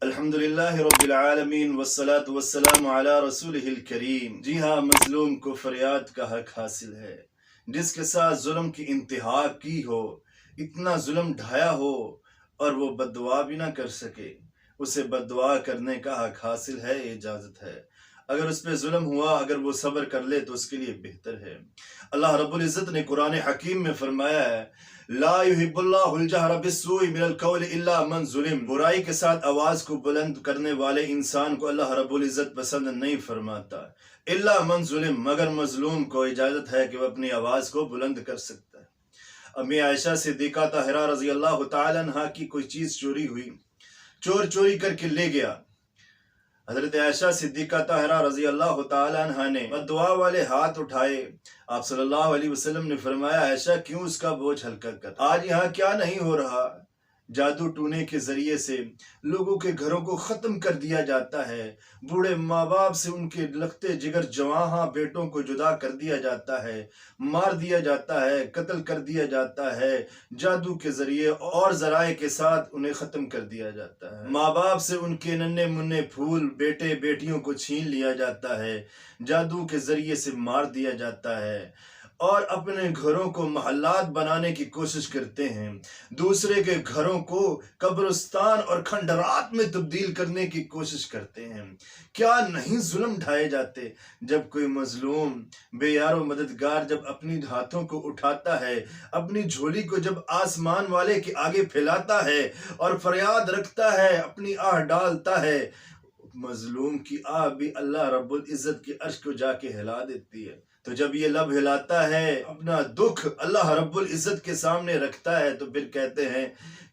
الحمدللہ رب العالمین والصلاة والسلام علی رسولہ الکریم۔ جی ہاں، مظلوم کو فریاد کا حق حاصل ہے۔ جس کے ساتھ ظلم کی انتہا کی ہو، اتنا ظلم ڈھایا ہو اور وہ بد دعا بھی نہ کر سکے، اسے بد دعا کرنے کا حق حاصل ہے، اجازت ہے۔ اگر اس پہ ظلم ہوا، اگر وہ صبر کر لے تو اس کے لیے بہتر ہے۔ اللہ رب العزت نے قرآن حکیم میں فرمایا ہے، لا يحب اللہ الجہر بالسوء من القول الا من ظلم۔ برائی کے ساتھ آواز کو بلند کرنے والے انسان کو اللہ رب العزت پسند نہیں فرماتا، الا من ظلم، مگر مظلوم کو اجازت ہے کہ وہ اپنی آواز کو بلند کر سکتا ہے۔ امی عائشہ صدیقہ طاہرہ رضی اللہ تعالی عنہا کی کوئی چیز چوری ہوئی، چور چوری کر کے لے گیا۔ حضرت عائشہ صدیقہ طاہرہ رضی اللہ تعالی عنہ نے دعا والے ہاتھ اٹھائے۔ آپ صلی اللہ علیہ وسلم نے فرمایا، عائشہ کیوں اس کا بوجھ ہلکا کر؟ آج یہاں کیا نہیں ہو رہا؟ جادو ٹونے کے ذریعے سے لوگوں کے گھروں کو ختم کر دیا جاتا ہے، بوڑھے ماں باپ سے ان کے لگتے جگر جواں بیٹوں کو جدا کر دیا جاتا ہے، مار دیا جاتا ہے، قتل کر دیا جاتا ہے، جادو کے ذریعے اور ذرائع کے ساتھ انہیں ختم کر دیا جاتا ہے۔ ماں باپ سے ان کے ننھے منھے پھول بیٹے بیٹیوں کو چھین لیا جاتا ہے، جادو کے ذریعے سے مار دیا جاتا ہے، اور اپنے گھروں کو محلات بنانے کی کوشش کرتے ہیں، دوسرے کے گھروں کو قبرستان اور کھنڈرات میں تبدیل کرنے کی کوشش کرتے ہیں۔ کیا نہیں ظلم ڈھائے جاتے؟ جب کوئی مظلوم بے یار و مددگار جب اپنی ہاتھوں کو اٹھاتا ہے، اپنی جھولی کو جب آسمان والے کے آگے پھیلاتا ہے اور فریاد رکھتا ہے، اپنی آہ ڈالتا ہے، مظلوم کی آہ بھی اللہ رب العزت کے عرش کو جا کے ہلا دیتی ہے۔ تو جب یہ لب ہلاتا ہے، اپنا دکھ اللہ رب العزت کے سامنے رکھتا ہے، تو پھر کہتے ہیں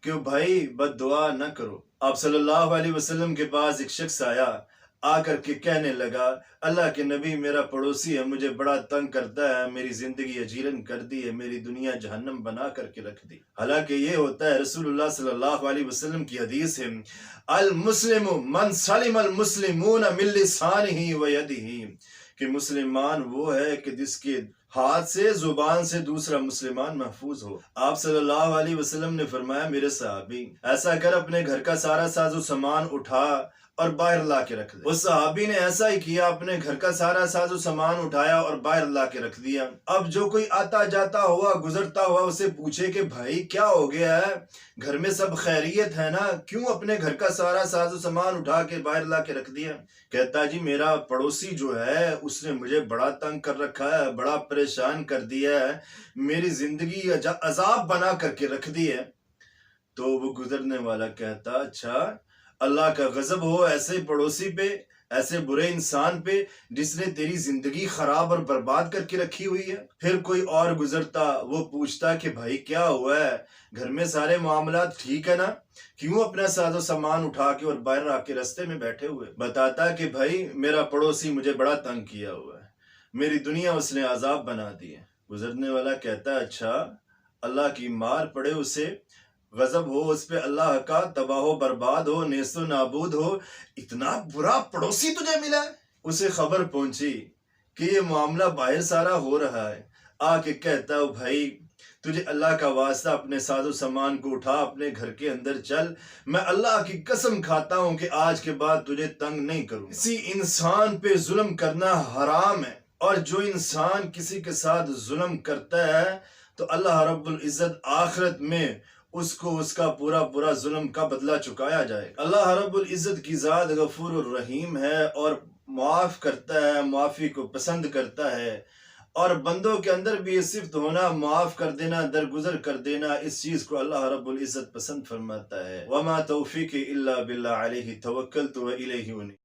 کہ بھائی بد دعا نہ کرو۔ آپ صلی اللہ علیہ وسلم کے پاس ایک شخص آیا، آ کر کے کہنے لگا، اللہ کے نبی میرا پڑوسی ہے، مجھے بڑا تنگ کرتا ہے، میری زندگی اجیرن کر دی ہے، میری دنیا جہنم بنا کر کے رکھ دی۔ حالانکہ یہ ہوتا ہے رسول اللہ صلی اللہ علیہ وسلم کی حدیث ہے، المسلم من سلم المسلمون من لسانہ و یدہ، کہ مسلمان وہ ہے کہ جس کے ہاتھ سے زبان سے دوسرا مسلمان محفوظ ہو۔ آپ صلی اللہ علیہ وسلم نے فرمایا، میرے صحابی ایسا کر، اپنے گھر کا سارا ساز و سامان اٹھا اور باہر لا کے رکھ دے۔ اس صحابی نے ایسا ہی کیا، اپنے گھر کا سارا ساز و سامان اٹھایا اور باہر لا کے رکھ دیا۔ اب جو کوئی آتا جاتا ہوا گزرتا ہوا اسے پوچھے کہ بھائی کیا ہو گیا ہے، گھر میں سب خیریت ہے نا، کیوں اپنے گھر کا سارا ساز و سامان اٹھا کے باہر لا کے رکھ دیا؟ کہتا جی میرا پڑوسی جو ہے اس نے مجھے بڑا تنگ کر رکھا ہے، بڑا پریشان کر دیا ہے، میری زندگی عذاب بنا کر کے رکھ دی ہے۔ تو وہ گزرنے والا کہتا، اچھا اللہ کا غضب ہو ایسے پڑوسی پہ، ایسے برے انسان پہ جس نے تیری زندگی خراب اور برباد کر کے رکھی ہوئی ہے۔ پھر کوئی اور گزرتا، وہ پوچھتا کہ بھائی کیا ہوا ہے، گھر میں سارے معاملات ٹھیک ہے نا، کیوں اپنا ساز و سامان اٹھا کے اور باہر آ کے رستے میں بیٹھے ہوئے؟ بتاتا کہ بھائی میرا پڑوسی مجھے بڑا تنگ کیا ہوا ہے، میری دنیا اس نے عذاب بنا دی ہے۔ گزرنے والا کہتا اچھا اللہ کی مار پڑے اسے، غضب ہو اس پہ اللہ کا، تباہ و برباد ہو، نیست و نابود ہو، اتنا برا پڑوسی تجھے ملا ہے؟ اسے خبر پہنچی کہ یہ معاملہ باہر سارا ہو رہا ہے، آ کے کہتا ہو بھائی تجھے اللہ کا واسطہ اپنے ساز و سامان کو اٹھا، اپنے گھر کے اندر چل، میں اللہ کی قسم کھاتا ہوں کہ آج کے بعد تجھے تنگ نہیں کروں۔ کسی انسان پہ ظلم کرنا حرام ہے، اور جو انسان کسی کے ساتھ ظلم کرتا ہے تو اللہ رب العزت آخرت میں اس کو اس کا پورا ظلم کا بدلہ چکایا جائے۔ اللہ رب العزت کی ذات غفور الرحیم ہے اور معاف کرتا ہے، معافی کو پسند کرتا ہے، اور بندوں کے اندر بھی یہ صفت ہونا، معاف کر دینا، درگزر کر دینا، اس چیز کو اللہ رب العزت پسند فرماتا ہے۔ وما توفیقی الا باللہ علیہ توکلت و الیہ انیب۔